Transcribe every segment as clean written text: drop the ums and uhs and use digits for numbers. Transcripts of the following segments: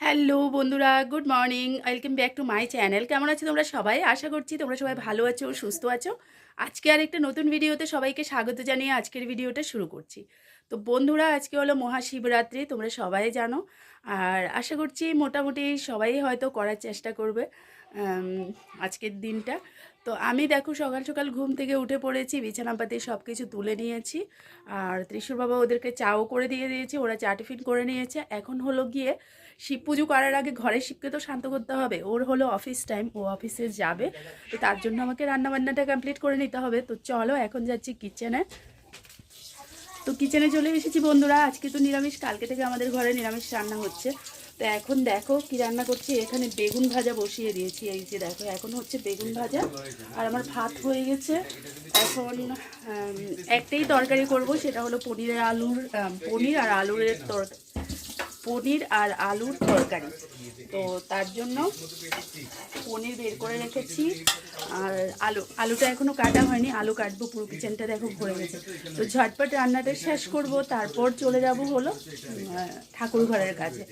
Hello বন্ধুরা, good morning, welcome back to my channel. কেমন আছো তোমরা সবাই? আশা করছি তোমরা সবাই ভালো আছো, সুস্থ আছো। আজকে আর একটা নতুন ভিডিওতে সবাইকে স্বাগত জানিয়ে আজকের ভিডিওটা শুরু করছি। তো বন্ধুরা, আজকে হলো মহাশিবরাত্রি, তোমরা সবাই জানো। আর আশা করছি মোটামুটি সবাই হয়তো করার চেষ্টা করবে আজকের দিনটা। তো আমি দেখো সকাল সকাল ঘুম থেকে উঠে পড়েছি, বিছানাপাতি সব কিছু তুলে নিয়েছি। আর ত্রিশুর বাবা ওদেরকে চাও করে দিয়ে দিয়েছে, ওরা চা টিফিন করে নিয়েছে। এখন হলো গিয়ে শিব পুজো করার আগে ঘরের শিবকে তো শান্ত করতে হবে, ওর হলো অফিস টাইম, ও অফিসে যাবে। তো তার জন্য আমাকে রান্নাবান্নাটা কমপ্লিট করে নিতে হবে। তো চলো এখন যাচ্ছি কিচেনে। তো কিচেনে চলে এসেছি বন্ধুরা। আজকে তো নিরামিষ, কালকে থেকে আমাদের ঘরে নিরামিষ রান্না হচ্ছে। তো এখন দেখো কি রান্না করছি, এখানে বেগুন ভাজা বসিয়ে দিয়েছি। এই যে দেখো এখন হচ্ছে বেগুন ভাজা, আর আমার ভাত হয়ে গেছে। এখন একটাই তরকারি করব, সেটা হলো পনির আর আলুর তরকারি। তো তার জন্য পনির বের করে রেখেছি, আর আলুটা এখনও কাটা হয়নি, আলু কাটবো। পুরো কিচেনটা দেখো ভরে গেছে। তো ঝটপট রান্নাটা শেষ করব, তারপর চলে যাব হলো ঠাকুর ঘরের কাছে।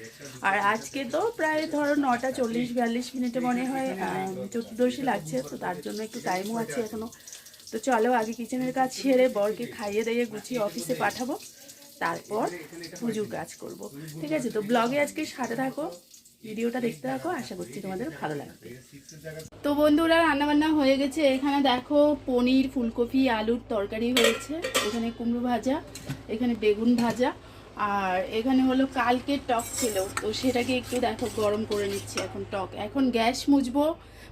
আর আজকে তো প্রায় ধরো 9:40-42 মনে হয় চতুর্দশী লাগছে, তো তার জন্য একটু টাইমও আছে এখনও। তো চলো আগে কিচেনের কাজ সেরে বরকে খাইয়ে দিয়ে গুছিয়ে অফিসে পাঠাবো, তারপর পুজোর কাজ করব। ঠিক আছে, তো ব্লগে আজকে সাথে থাকো, ভিডিওটা দেখতে থাকো, আশা করছি তোমাদের ভালো লাগবে। তো বন্ধুরা, রান্নাবান্না হয়ে গেছে। এখানে দেখো পনির, ফুলকপি, আলুর তরকারি হয়েছে, এখানে কুমড়ো ভাজা, এখানে বেগুন ভাজা, আর এখানে হলো কালকের টক ছিল, তো সেটাকে একটু দেখো গরম করে নিচ্ছি। এখন টক, এখন গ্যাস মুছবো,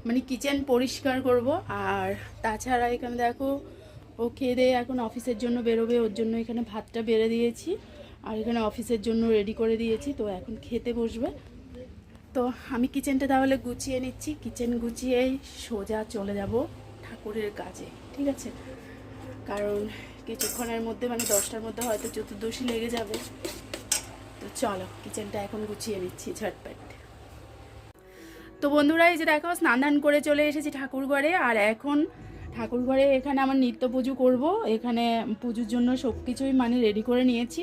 মানে কিচেন পরিষ্কার করব। আর তাছাড়া এখানে দেখো ও খেয়ে দিয়ে এখন অফিসের জন্য বেরোবে, ওর জন্য এখানে ভাতটা বেড়ে দিয়েছি, আর এখানে অফিসের জন্য রেডি করে দিয়েছি। তো এখন খেতে বসবে। তো আমি কিচেনটা তাহলে গুছিয়ে নিচ্ছি, কিচেন গুছিয়েই সোজা চলে যাব ঠাকুরের কাজে। ঠিক আছে, কারণ কিছুক্ষণের মধ্যে মানে 10টার মধ্যে হয়তো চতুর্দশী লেগে যাবে। তো চলো কিচেনটা এখন গুছিয়ে নিচ্ছি ঝটপট। তো বন্ধুরা, এই যে দেখো স্নান ধান করে চলে এসেছি ঠাকুর ঘরে। আর এখন ঠাকুর ঘরে এখানে আমার নিত্য পুজো করব, এখানে পুজোর জন্য সব কিছুই মানে রেডি করে নিয়েছি।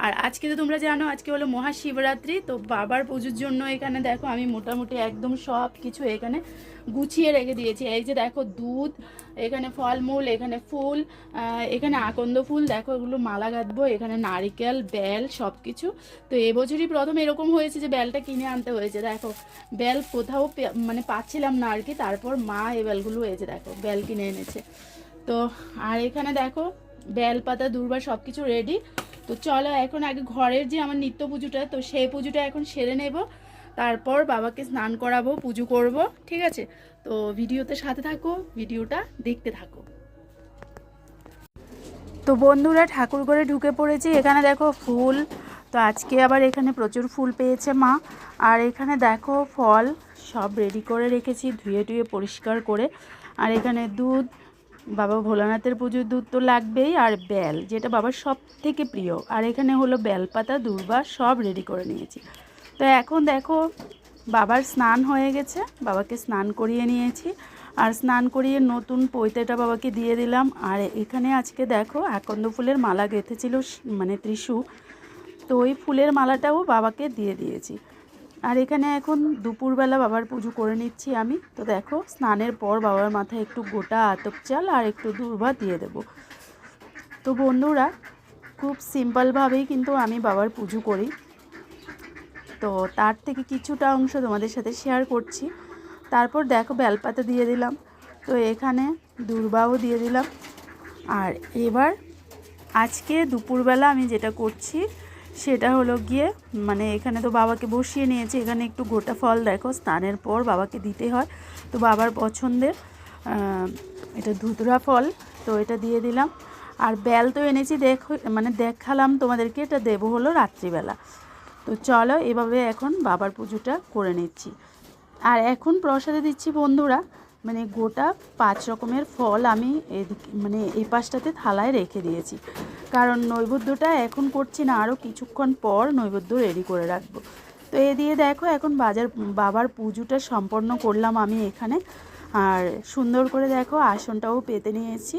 আর আজকে তো তোমরা জানো আজকে হলো মহাশিবরাত্রি, তো বাবার পুজোর জন্য এখানে দেখো আমি মোটামুটি একদম সব কিছু এখানে গুছিয়ে রেখে দিয়েছি। এই যে দেখো দুধ, এখানে ফলমূল, এখানে ফুল, এখানে আকন্দ ফুল, দেখো এগুলো মালা গাঁথবো, এখানে নারিকেল, বেল, সব কিছু। তো এবছরই প্রথম এরকম হয়েছে যে বেলটা কিনে আনতে হয়েছে। দেখো বেল কোথাও মানে পাচ্ছিলাম না আর কি, তারপর মা এই বেলগুলো এই যে দেখো বেল কিনে এনেছে। তো আর এখানে দেখো বেল পাতা, দূর্বা সব কিছু রেডি। তো চলো এখন আগে ঘরের যে আমার নিত্য পুজোটা, তো সেই পুজোটা এখন সেরে নেব, তারপর বাবাকে স্নান করাবো, পুজো করব। ঠিক আছে, তো ভিডিওতে সাথে থাকো, ভিডিওটা দেখতে থাকো। তো বন্ধুরা, ঠাকুর ঘরে ঢুকে পড়েছি। এখানে দেখো ফুল, তো আজকে আবার এখানে প্রচুর ফুল পেয়েছে মা। আর এখানে দেখো ফল সব রেডি করে রেখেছি, ধুয়ে টুয়ে পরিষ্কার করে। আর এখানে দুধ, বাবা ভোলানাথের পুজোর দুধ তো লাগবেই, আর বেল যেটা বাবার সব থেকে প্রিয়। আর এখানে হলো বেলপাতা, দূর্বা সব রেডি করে নিয়েছি। তো এখন দেখো বাবার স্নান হয়ে গেছে, বাবাকে স্নান করিয়ে নিয়েছি। আর স্নান করিয়ে নতুন পৈতেটা বাবাকে দিয়ে দিলাম। আর এখানে আজকে দেখো আকন্দ ফুলের মালা গেঁথেছিল মানে ত্রিশু, তো ওই ফুলের মালাটাও বাবাকে দিয়ে দিয়েছি। আর এখানে এখন দুপুরবেলা বাবার পুজো করে নিচ্ছি আমি। তো দেখো স্নানের পর বাবার মাথায় একটু গোটা আতপ চাল আর একটু দূর্বা দিয়ে দেব। তো বন্ধুরা, খুব সিম্পলভাবেই কিন্তু আমি বাবার পুজো করি, তো তার থেকে কিছুটা অংশ তোমাদের সাথে শেয়ার করছি। তারপর দেখো বেলপাতা দিয়ে দিলাম, তো এখানে দূর্বাও দিয়ে দিলাম। আর এবার আজকে দুপুরবেলা আমি যেটা করছি সেটা হলো গিয়ে মানে এখানে তো বাবাকে বসিয়ে নিয়েছি, এখানে একটু গোটা ফল দেখো স্নানের পর বাবাকে দিতে হয়, তো বাবার পছন্দের এটা ধুতরা ফল, তো এটা দিয়ে দিলাম। আর বেল তো এনেছি, মানে দেখালাম তোমাদেরকে, এটা দেবো হলো রাত্রিবেলা। তো চলো এভাবে এখন বাবার পুজোটা করে নিচ্ছি। আর এখন প্রসাদে দিচ্ছি বন্ধুরা, মানে গোটা 5 রকমের ফল আমি এদিকে মানে এই পাশটাতে থালায় রেখে দিয়েছি, কারণ নৈবেদ্যটা এখন করছি না, আরও কিছুক্ষণ পর নৈবেদ্য রেডি করে রাখবো। তো এ দিয়ে দেখো এখন বাবার পুজোটা সম্পন্ন করলাম আমি এখানে। আর সুন্দর করে দেখো আসনটাও পেতে নিয়েছি।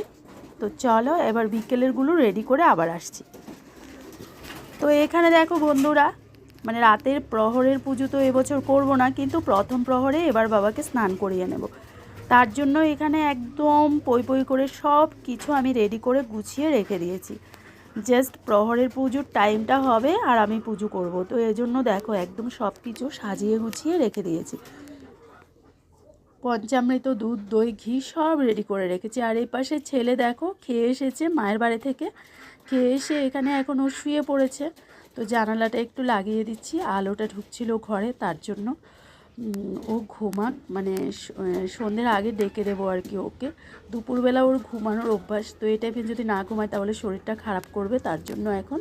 তো চলো এবার বিকেলেরগুলো রেডি করে আবার আসছি। তো এখানে দেখো বন্ধুরা মানে রাতের প্রহরের পুজো তো এবছর করব না, কিন্তু প্রথম প্রহরে এবার বাবাকে স্নান করিয়ে নেব। তার জন্য এখানে একদম পই পই করে সব কিছু আমি রেডি করে গুছিয়ে রেখে দিয়েছি। জাস্ট প্রহরের পুজোর টাইমটা হবে আর আমি পুজো করব, তো এজন্য দেখো একদম সব কিছু সাজিয়ে গুছিয়ে রেখে দিয়েছি। পঞ্চামৃত, দুধ, দই, ঘি সব রেডি করে রেখেছি। আর এই পাশে ছেলে দেখো খেয়ে এসেছে মায়ের বাড়ি থেকে, খেয়ে এসে এখানে এখন ও শুয়ে পড়েছে। তো জানালাটা একটু লাগিয়ে দিচ্ছি, আলোটা ঢুকছিল ঘরে, তার জন্য ও ঘুমাক, মানে সন্ধ্যের আগে ডেকে দেবো আর কি ওকে। দুপুরবেলা ওর ঘুমানোর অভ্যাস, তো এই টাইপের যদি না ঘুমায় তাহলে শরীরটা খারাপ করবে, তার জন্য এখন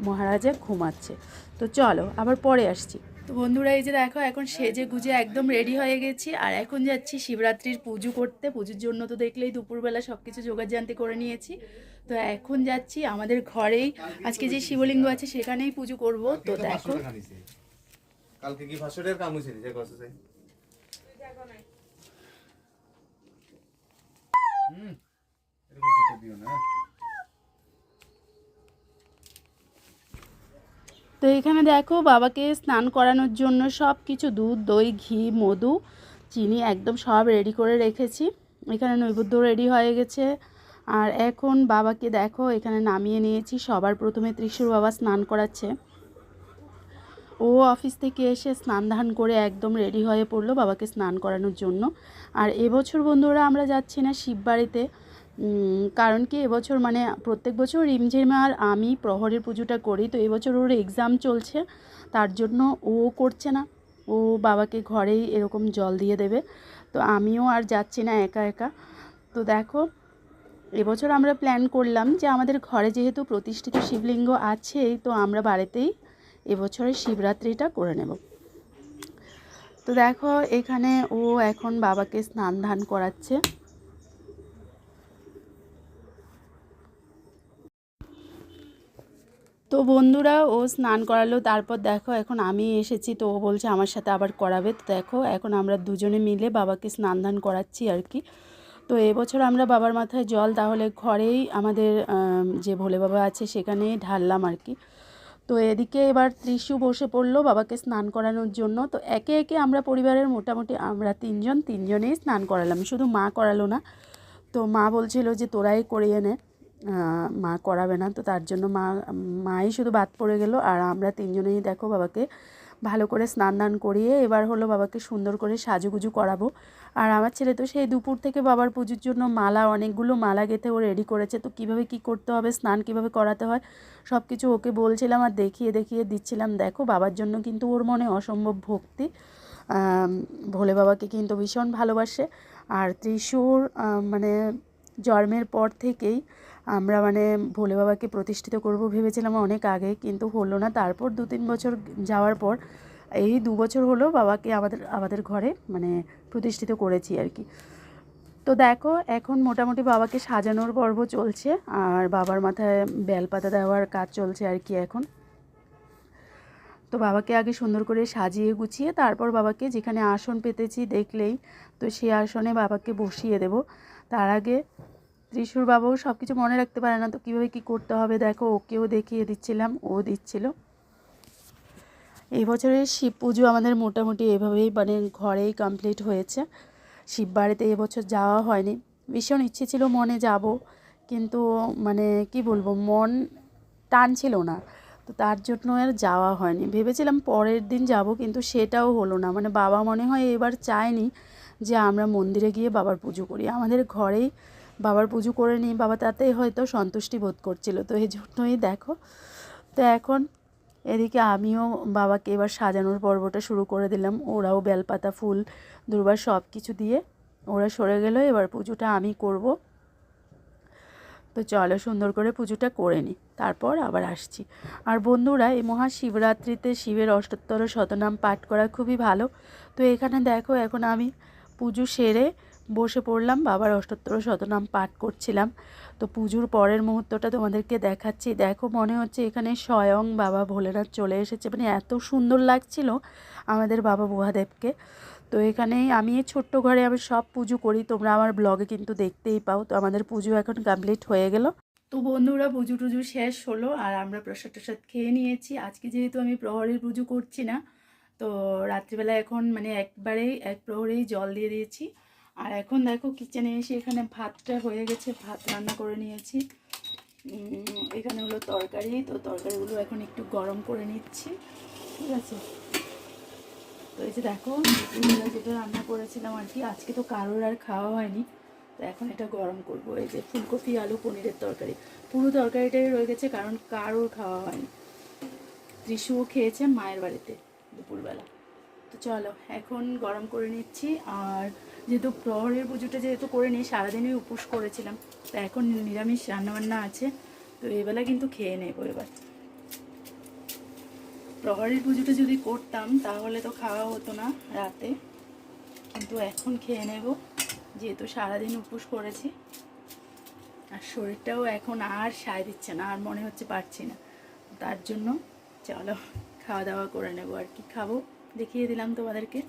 মহারাজা ঘুমাচ্ছে। তো চলো আবার পরে আসছি। তো বন্ধুরা এই যে দেখো এখন সেজে গুজে একদম রেডি হয়ে গেছি, আর এখন যাচ্ছি শিবরাত্রির পুজো করতে। পুজোর জন্য তো দেখলেই দুপুরবেলা সব কিছু জোগাড়জান্তি করে নিয়েছি। তো এখন যাচ্ছি আমাদের ঘরেই, আজকে যে শিবলিঙ্গ আছে সেখানেই পুজো করব। তো দেখো কালকে কি ভাষণের কাম হইছে যে কষ্ট চাই এরকম কিছু দিও না। তো এখানে দেখো বাবাকে স্নান করানোর জন্য সব কিছু দুধ, দই, ঘি, মধু, চিনি একদম সব রেডি করে রেখেছি। এখানে নৈবেদ্য রেডি হয়ে গেছে। আর এখন বাবাকে দেখো এখানে নামিয়ে নিয়েছি। সবার প্রথমে ত্রিশূর বাবা স্নান করাচ্ছে। ও অফিস থেকে এসে স্নান ধান করে একদম রেডি হয়ে পড়লো বাবাকে স্নান করানোর জন্য। আর এবছর বন্ধুরা আমরা যাচ্ছি না শিববাড়িতে, কারণ কি এবছর মানে প্রত্যেক বছর রিমঝিম আর আমি প্রহরের পুজোটা করি, তো এবছর ওর এক্সাম চলছে, তার জন্য ও করছে না, ও বাবাকে ঘরেই এরকম জল দিয়ে দেবে। তো আমিও আর যাচ্ছি না একা একা। তো দেখো এবছর আমরা প্ল্যান করলাম যে আমাদের ঘরে যেহেতু প্রতিষ্ঠিত শিবলিঙ্গ আছেই, তো আমরা বাড়িতেই এবছরের শিবরাত্রিটা করে নেব। তো দেখো এখানে ও এখন বাবাকে স্নান ধান করাচ্ছে। তো বন্ধুরা ও স্নান করালো, তারপর দেখো এখন আমি এসেছি, তো ও বলছে আমার সাথে আবার করাবে। তো দেখো এখন আমরা দুজনে মিলে বাবাকে স্নান ধান করাচ্ছি আর কি। তো এবছর আমরা বাবার মাথায় জল তাহলে ঘরেই আমাদের যে ভোলে বাবা আছে সেখানেই ঢাললাম আর কি। তো এদিকে এবার ত্রিশু বসে পড়লো বাবাকে স্নান করানোর জন্য। তো একে একে আমরা পরিবারের মোটামুটি আমরা তিনজনেই স্নান করালাম, শুধু মা করালো না। তো মা বলছিল যে তোরাই করিয়ে নে, মা করাবে না, তো তার জন্য মাই শুধু বাদ পড়ে গেল। আর আমরা তিনজনেই দেখো বাবাকে ভালো করে স্নান দান করিয়ে এবার হলো বাবাকে সুন্দর করে সাজুগুজু করাবো। আর আমার ছেলে তো সেই দুপুর থেকে বাবার পুজোর জন্য মালা, অনেকগুলো মালা গেঁথে ও রেডি করেছে। তো কীভাবে কী করতে হবে, স্নান কীভাবে করাতে হয় সব কিছু ওকে বলছিলাম আর দেখিয়ে দেখিয়ে দিচ্ছিলাম। দেখো বাবার জন্য কিন্তু ওর মনে অসম্ভব ভক্তি, ভোলে বাবাকে কিন্তু ভীষণ ভালোবাসে। আর ত্রিশূর মানে জন্মের পর থেকেই আমরা মানে ভোলে বাবাকে প্রতিষ্ঠিত করব ভেবেছিলাম অনেক আগে, কিন্তু হলো না। তারপর 2-3 বছর যাওয়ার পর এই 2 বছর হলো বাবাকে আমাদের ঘরে মানে প্রতিষ্ঠিত করেছি আর কি। তো দেখো এখন মোটামুটি বাবাকে সাজানোর পর্ব চলছে, আর বাবার মাথায় বেলপাতা দেওয়ার কাজ চলছে আর কি এখন। তো বাবাকে আগে সুন্দর করে সাজিয়ে গুছিয়ে তারপর বাবাকে যেখানে আসন পেতেছি দেখলেই, তো সেই আসনে বাবাকে বসিয়ে দেব। তার আগে ত্রিশূর বাবাও সব কিছু মনে রাখতে পারে না, তো কীভাবে কী করতে হবে দেখো ওকেও দেখিয়ে দিচ্ছিলাম, ও দিচ্ছিল। এই বছরের শিব পুজো আমাদের মোটামুটি এভাবেই মানে ঘরেই কমপ্লিট হয়েছে। শিব বাড়িতে এবছর যাওয়া হয়নি, ভীষণ ইচ্ছে ছিল মনে যাব, কিন্তু মানে কি বলবো মন টানছিল না, তো তার জন্য আর যাওয়া হয়নি। ভেবেছিলাম পরের দিন যাব, কিন্তু সেটাও হলো না। মানে বাবা মনে হয় এবার চায়নি যে আমরা মন্দিরে গিয়ে বাবার পুজো করি, আমাদের ঘরেই বাবার পুজো করে নিই, বাবা তাতেই হয়তো সন্তুষ্টি বোধ করছিল। তো এই জন্যই দেখো, তো এখন এদিকে আমিও বাবাকে এবার সাজানোর পর্বটা শুরু করে দিলাম। ওরাও বেলপাতা, ফুল, দুর্বা সব কিছু দিয়ে ওরা সরে গেল, এবার পুজোটা আমি করব। তো চলো সুন্দর করে পুজোটা করে নিই, তারপর আবার আসছি। আর বন্ধুরা এই মহাশিবরাত্রিতে শিবের অষ্টোত্তর শতনাম পাঠ করা খুবই ভালো। তো এখানে দেখো এখন আমি পুজো সেরে বসে পড়লাম, বাবার অষ্টোত্তর শতনাম পাঠ করছিলাম। তো পুজোর পরের মুহূর্তটা তোমাদেরকে দেখাচ্ছি। দেখো মনে হচ্ছে এখানে স্বয়ং বাবা ভোলেনাথ চলে এসেছে, মানে এত সুন্দর লাগছিল আমাদের বাবা মহাদেবকে। তো এখানেই আমি এই ছোট্ট ঘরে আমি সব পুজো করি, তোমরা আমার ব্লগে কিন্তু দেখতেই পাও। তো আমাদের পুজো এখন কমপ্লিট হয়ে গেল। তো বন্ধুরা পুজো টুজো শেষ হলো আর আমরা প্রসাদ টসাদ খেয়ে নিয়েছি। আজকে যেহেতু আমি প্রহরের পুজো করছি না, তো রাত্রিবেলা এখন মানে একবারেই এক প্রহরেই জল দিয়ে দিয়েছি। আর এখন দেখো কিচেনে এসে এখানে ভাতটা হয়ে গেছে, ভাত রান্না করে নিয়েছি। এখানে হলো তরকারি, তো তরকারিগুলো এখন একটু গরম করে নিচ্ছি, ঠিক আছে। তো এই যে দেখো যেটা রান্না করেছিলাম আর কি, আজকে তো কারোর আর খাওয়া হয়নি, তো এখন এটা গরম করব। এই যে ফুলকপি আলু পনিরের তরকারি, পুরো তরকারিটাই রয়ে গেছে কারণ কারোর খাওয়া হয়নি। ত্রিশুও খেয়েছে মায়ের বাড়িতে দুপুরবেলা। তো চলো এখন গরম করে নিচ্ছি। আর যেহেতু প্রহরের পুজোটা যেহেতু করে নিই, সারাদিনই উপোস করেছিলাম, তো এখন নিরামিষ রান্নাবান্না আছে, তো এবেলা কিন্তু খেয়ে নেবো। এবার প্রহরের পুজোটা যদি করতাম তাহলে তো খাওয়া হতো না রাতে, কিন্তু এখন খেয়ে নেব যেহেতু সারাদিন উপোস করেছি। আর শরীরটাও এখন আর সায় দিচ্ছে না, আর মনে হচ্ছে পারছি না, তার জন্য চলো খাওয়া দাওয়া করে নেবো। আর কি খাবো দেখিয়ে দিলাম তোমাদেরকে।